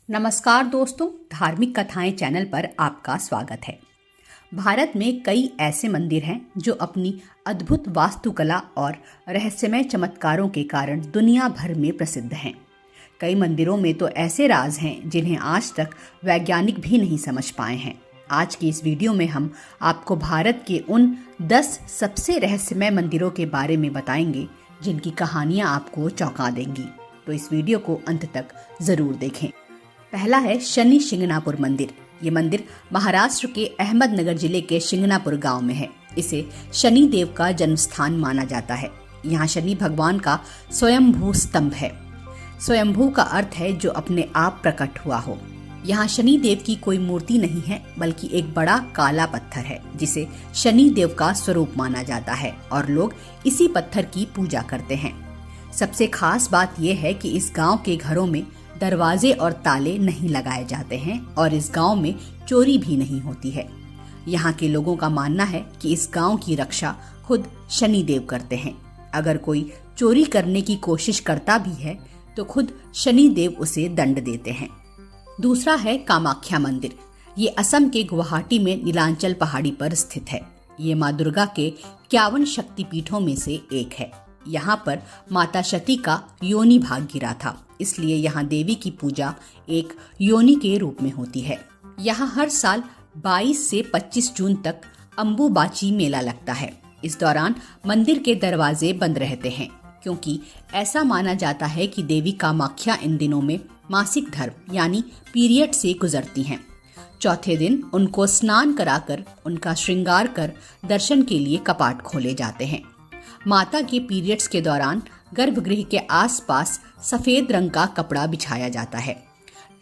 नमस्कार दोस्तों, धार्मिक कथाएं चैनल पर आपका स्वागत है। भारत में कई ऐसे मंदिर हैं जो अपनी अद्भुत वास्तुकला और रहस्यमय चमत्कारों के कारण दुनिया भर में प्रसिद्ध हैं। कई मंदिरों में तो ऐसे राज हैं जिन्हें आज तक वैज्ञानिक भी नहीं समझ पाए हैं। आज की इस वीडियो में हम आपको भारत के उन 10 सबसे रहस्यमय मंदिरों के बारे में बताएंगे जिनकी कहानियां आपको चौंका देंगी। तो इस वीडियो को अंत तक जरूर देखें। पहला है शनि शिंगणापुर मंदिर। ये मंदिर महाराष्ट्र के अहमदनगर जिले के शिंगणापुर गांव में है। इसे शनि देव का जन्म स्थान माना जाता है। यहाँ शनि भगवान का स्वयंभू स्तंभ है। स्वयंभू का अर्थ है जो अपने आप प्रकट हुआ हो। यहाँ शनि देव की कोई मूर्ति नहीं है, बल्कि एक बड़ा काला पत्थर है जिसे शनि देव का स्वरूप माना जाता है और लोग इसी पत्थर की पूजा करते हैं। सबसे खास बात यह है कि इस गांव के घरों में दरवाजे और ताले नहीं लगाए जाते हैं और इस गांव में चोरी भी नहीं होती है। यहाँ के लोगों का मानना है कि इस गांव की रक्षा खुद शनि देव करते हैं। अगर कोई चोरी करने की कोशिश करता भी है तो खुद शनि देव उसे दंड देते हैं। दूसरा है कामाख्या मंदिर। ये असम के गुवाहाटी में नीलांचल पहाड़ी पर स्थित है। ये माँ दुर्गा के 51 शक्तिपीठों में से एक है। यहाँ पर माता सती का योनि भाग गिरा था, इसलिए यहाँ देवी की पूजा एक योनि के रूप में होती है। यहाँ हर साल 22 से 25 जून तक अम्बुबाची मेला लगता है। इस दौरान मंदिर के दरवाजे बंद रहते हैं, क्योंकि ऐसा माना जाता है कि देवी कामाख्या इन दिनों में मासिक धर्म यानी पीरियड से गुजरती हैं। चौथे दिन उनको स्नान कराकर उनका श्रृंगार कर दर्शन के लिए कपाट खोले जाते हैं। माता के पीरियड्स के दौरान गर्भगृह के आसपास सफेद रंग का कपड़ा बिछाया जाता है।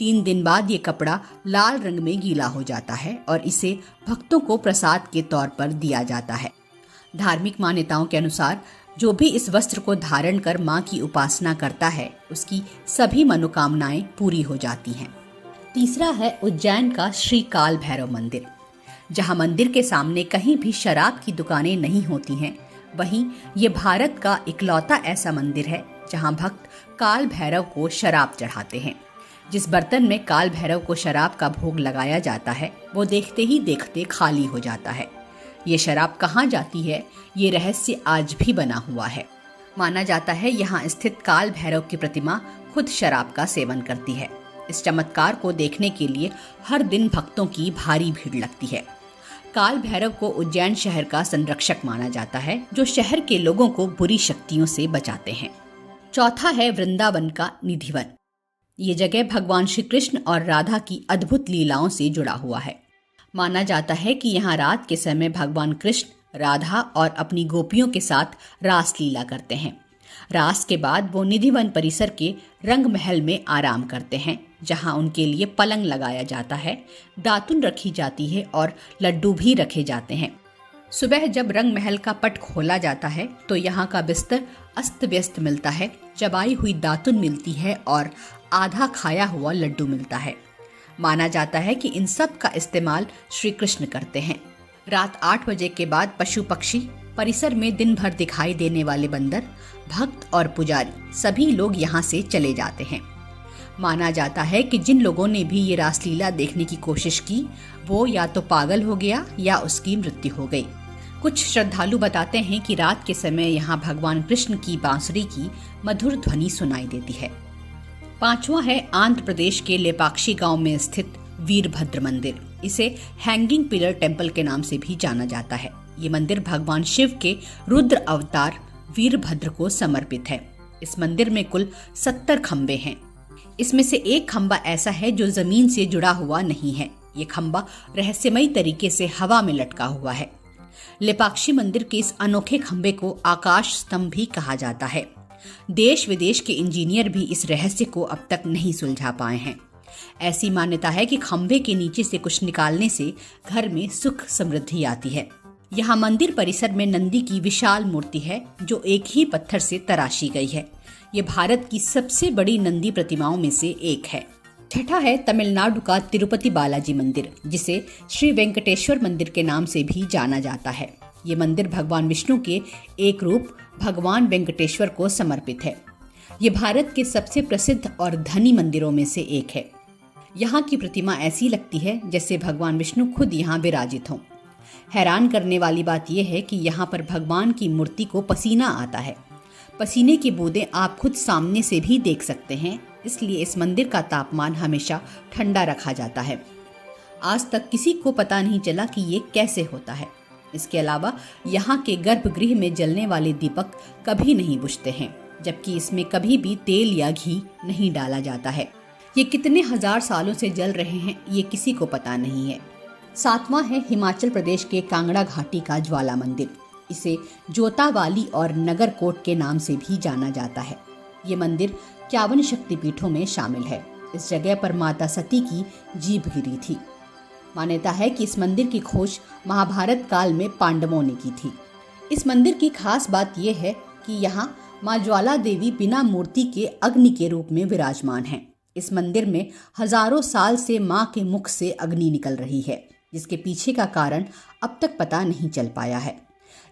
3 दिन बाद ये कपड़ा लाल रंग में गीला हो जाता है और इसे भक्तों को प्रसाद के तौर पर दिया जाता है। धार्मिक मान्यताओं के अनुसार जो भी इस वस्त्र को धारण कर मां की उपासना करता है, उसकी सभी मनोकामनाएं पूरी हो जाती हैं। तीसरा है उज्जैन का श्री काल भैरव मंदिर। जहां मंदिर के सामने कहीं भी शराब की दुकानें नहीं होती हैं, वहीं ये भारत का इकलौता ऐसा मंदिर है जहां भक्त काल भैरव को शराब चढ़ाते हैं। जिस बर्तन में काल भैरव को शराब का भोग लगाया जाता है, वो देखते ही देखते खाली हो जाता है। ये शराब कहाँ जाती है, ये रहस्य आज भी बना हुआ है। माना जाता है यहाँ स्थित काल भैरव की प्रतिमा खुद शराब का सेवन करती है। इस चमत्कार को देखने के लिए हर दिन भक्तों की भारी भीड़ लगती है। काल भैरव को उज्जैन शहर का संरक्षक माना जाता है, जो शहर के लोगों को बुरी शक्तियों से बचाते हैं। चौथा है वृंदावन का निधिवन। ये जगह भगवान श्री कृष्ण और राधा की अद्भुत लीलाओं से जुड़ा हुआ है। माना जाता है कि यहाँ रात के समय भगवान कृष्ण राधा और अपनी गोपियों के साथ रास लीला करते हैं। रास के बाद वो निधिवन परिसर के रंग महल में आराम करते हैं, जहां उनके लिए पलंग लगाया जाता है, दातुन रखी जाती है और लड्डू भी रखे जाते हैं। सुबह जब रंग महल का पट खोला जाता है तो यहाँ का बिस्तर अस्त व्यस्त मिलता है। चबाई हुई दातुन मिलती है और आधा खाया हुआ लड्डू मिलता है। माना जाता है कि इन सब का इस्तेमाल श्री कृष्ण करते हैं। रात 8 बजे के बाद पशु पक्षी, परिसर में दिन भर दिखाई देने वाले बंदर, भक्त और पुजारी सभी लोग यहाँ से चले जाते हैं। माना जाता है कि जिन लोगों ने भी ये रासलीला देखने की कोशिश की, वो या तो पागल हो गया या उसकी मृत्यु हो गई। कुछ श्रद्धालु बताते हैं कि रात के समय यहाँ भगवान कृष्ण की बांसुरी की मधुर ध्वनि सुनाई देती है। पांचवा है आंध्र प्रदेश के लेपाक्षी गांव में स्थित वीरभद्र मंदिर। इसे हैंगिंग पिलर टेम्पल के नाम से भी जाना जाता है। ये मंदिर भगवान शिव के रुद्र अवतार वीरभद्र को समर्पित है। इस मंदिर में कुल 70 खंबे हैं। इसमें से एक खंबा ऐसा है जो जमीन से जुड़ा हुआ नहीं है। ये खंबा रहस्यमयी तरीके से हवा में लटका हुआ है। लेपाक्षी मंदिर के इस अनोखे खंबे को आकाश स्तंभ भी कहा जाता है। देश विदेश के इंजीनियर भी इस रहस्य को अब तक नहीं सुलझा पाए हैं। ऐसी मान्यता है कि खंबे के नीचे से कुछ निकालने से घर में सुख समृद्धि आती है। यहाँ मंदिर परिसर में नंदी की विशाल मूर्ति है, जो एक ही पत्थर से तराशी गई है। ये भारत की सबसे बड़ी नंदी प्रतिमाओं में से एक है। छठा है तमिलनाडु का तिरुपति बालाजी मंदिर, जिसे श्री वेंकटेश्वर मंदिर के नाम से भी जाना जाता है। ये मंदिर भगवान विष्णु के एक रूप भगवान वेंकटेश्वर को समर्पित है। ये भारत के सबसे प्रसिद्ध और धनी मंदिरों में से एक है। यहाँ की प्रतिमा ऐसी लगती है जैसे भगवान विष्णु खुद यहाँ विराजित हों। हैरान करने वाली बात यह है कि यहाँ पर भगवान की मूर्ति को पसीना आता है। पसीने की बूंदें आप खुद सामने से भी देख सकते हैं, इसलिए इस मंदिर का तापमान हमेशा ठंडा रखा जाता है। आज तक किसी को पता नहीं चला कि ये कैसे होता है। इसके अलावा यहाँ के गर्भगृह में जलने वाले दीपक कभी नहीं बुझते हैं, जबकि इसमें कभी भी तेल या घी नहीं डाला जाता है। ये कितने हजार सालों से जल रहे हैं ये किसी को पता नहीं है। 7वां है हिमाचल प्रदेश के कांगड़ा घाटी का ज्वाला मंदिर। इसे जोतावाली और नगरकोट के नाम से भी जाना जाता है। ये मंदिर 51 शक्तिपीठों में शामिल है। इस जगह पर माता सती की जीभ गिरी थी। मान्यता है कि इस मंदिर की खोज महाभारत काल में पांडवों ने की थी। इस मंदिर की खास बात यह है कि यहाँ माँ ज्वाला देवी बिना मूर्ति के अग्नि के रूप में विराजमान हैं। इस मंदिर में हजारों साल से माँ के मुख से अग्नि निकल रही है, जिसके पीछे का कारण अब तक पता नहीं चल पाया है।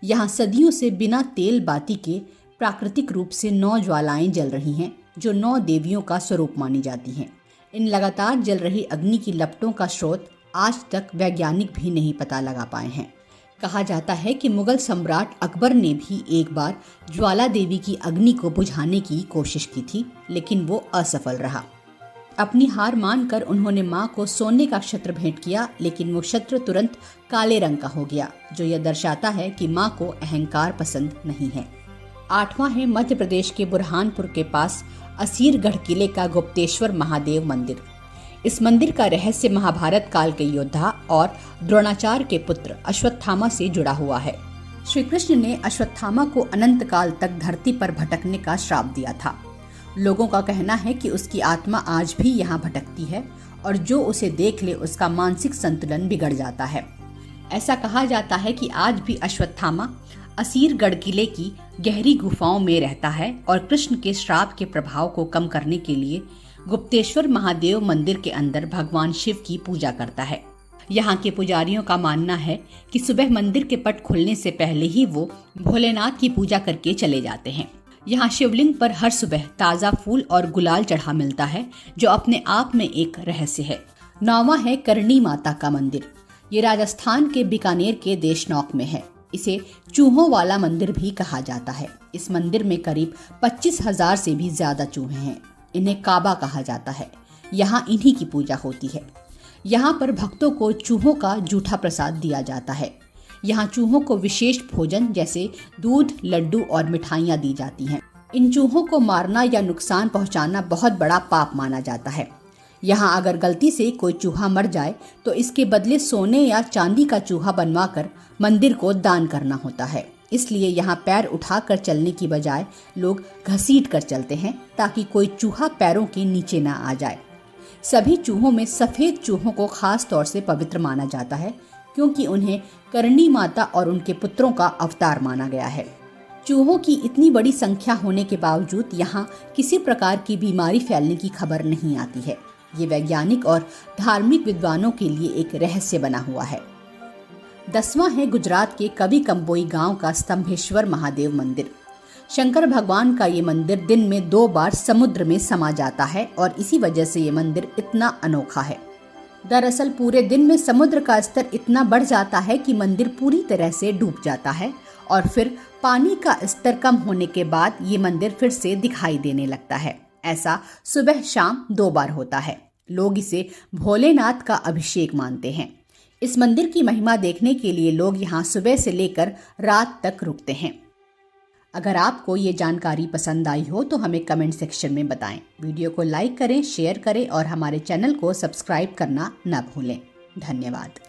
यहाँ सदियों से बिना तेल बाती के प्राकृतिक रूप से 9 ज्वालाएं जल रही हैं, जो 9 देवियों का स्वरूप मानी जाती हैं। इन लगातार जल रही अग्नि की लपटों का स्रोत आज तक वैज्ञानिक भी नहीं पता लगा पाए हैं। कहा जाता है कि मुगल सम्राट अकबर ने भी एक बार ज्वाला देवी की अग्नि को बुझाने की कोशिश की थी, लेकिन वो असफल रहा। अपनी हार मानकर उन्होंने मां को सोने का छत्र भेंट किया, लेकिन वो छत्र तुरंत काले रंग का हो गया, जो यह दर्शाता है कि मां को अहंकार पसंद नहीं है। 8वां है मध्य प्रदेश के बुरहानपुर के पास असीरगढ़ किले का गुप्तेश्वर महादेव मंदिर। इस मंदिर का रहस्य महाभारत काल के योद्धा और द्रोणाचार्य के पुत्र अश्वत्थामा से जुड़ा हुआ है। श्री कृष्ण ने अश्वत्थामा को अनंत काल तक धरती पर भटकने का श्राप दिया था। लोगों का कहना है कि उसकी आत्मा आज भी यहाँ भटकती है और जो उसे देख ले उसका मानसिक संतुलन बिगड़ जाता है। ऐसा कहा जाता है कि आज भी अश्वत्थामा असीरगढ़ किले की गहरी गुफाओं में रहता है और कृष्ण के श्राप के प्रभाव को कम करने के लिए गुप्तेश्वर महादेव मंदिर के अंदर भगवान शिव की पूजा करता है। यहाँ के पुजारियों का मानना है कि सुबह मंदिर के पट खुलने से पहले ही वो भोलेनाथ की पूजा करके चले जाते हैं। यहाँ शिवलिंग पर हर सुबह ताज़ा फूल और गुलाल चढ़ा मिलता है, जो अपने आप में एक रहस्य है। 9वां है करणी माता का मंदिर। ये राजस्थान के बीकानेर के देशनौक में है। इसे चूहों वाला मंदिर भी कहा जाता है। इस मंदिर में करीब 25,000 से भी ज्यादा चूहे हैं। इन्हें काबा कहा जाता है। यहाँ इन्हीं की पूजा होती है। यहाँ पर भक्तों को चूहों का जूठा प्रसाद दिया जाता है। यहाँ चूहों को विशेष भोजन जैसे दूध, लड्डू और मिठाइयाँ दी जाती हैं। इन चूहों को मारना या नुकसान पहुँचाना बहुत बड़ा पाप माना जाता है। यहाँ अगर गलती से कोई चूहा मर जाए तो इसके बदले सोने या चांदी का चूहा बनवाकर मंदिर को दान करना होता है। इसलिए यहाँ पैर उठाकर चलने की बजाय लोग घसीट कर चलते हैं, ताकि कोई चूहा पैरों के नीचे ना आ जाए। सभी चूहों में सफ़ेद चूहों को खास तौर से पवित्र माना जाता है, क्योंकि उन्हें करणी माता और उनके पुत्रों का अवतार माना गया है। चूहों की इतनी बड़ी संख्या होने के बावजूद यहाँ किसी प्रकार की बीमारी फैलने की खबर नहीं आती है। ये वैज्ञानिक और धार्मिक विद्वानों के लिए एक रहस्य बना हुआ है। 10वां है गुजरात के कवि कंबोई गांव का स्तंभेश्वर महादेव मंदिर। शंकर भगवान का ये मंदिर दिन में 2 बार समुद्र में समा जाता है और इसी वजह से ये मंदिर इतना अनोखा है। दरअसल पूरे दिन में समुद्र का स्तर इतना बढ़ जाता है कि मंदिर पूरी तरह से डूब जाता है और फिर पानी का स्तर कम होने के बाद ये मंदिर फिर से दिखाई देने लगता है। ऐसा सुबह शाम 2 बार होता है। लोग इसे भोलेनाथ का अभिषेक मानते हैं। इस मंदिर की महिमा देखने के लिए लोग यहाँ सुबह से लेकर रात तक रुकते हैं। अगर आपको ये जानकारी पसंद आई हो तो हमें कमेंट सेक्शन में बताएं। वीडियो को लाइक करें, शेयर करें और हमारे चैनल को सब्सक्राइब करना न भूलें। धन्यवाद।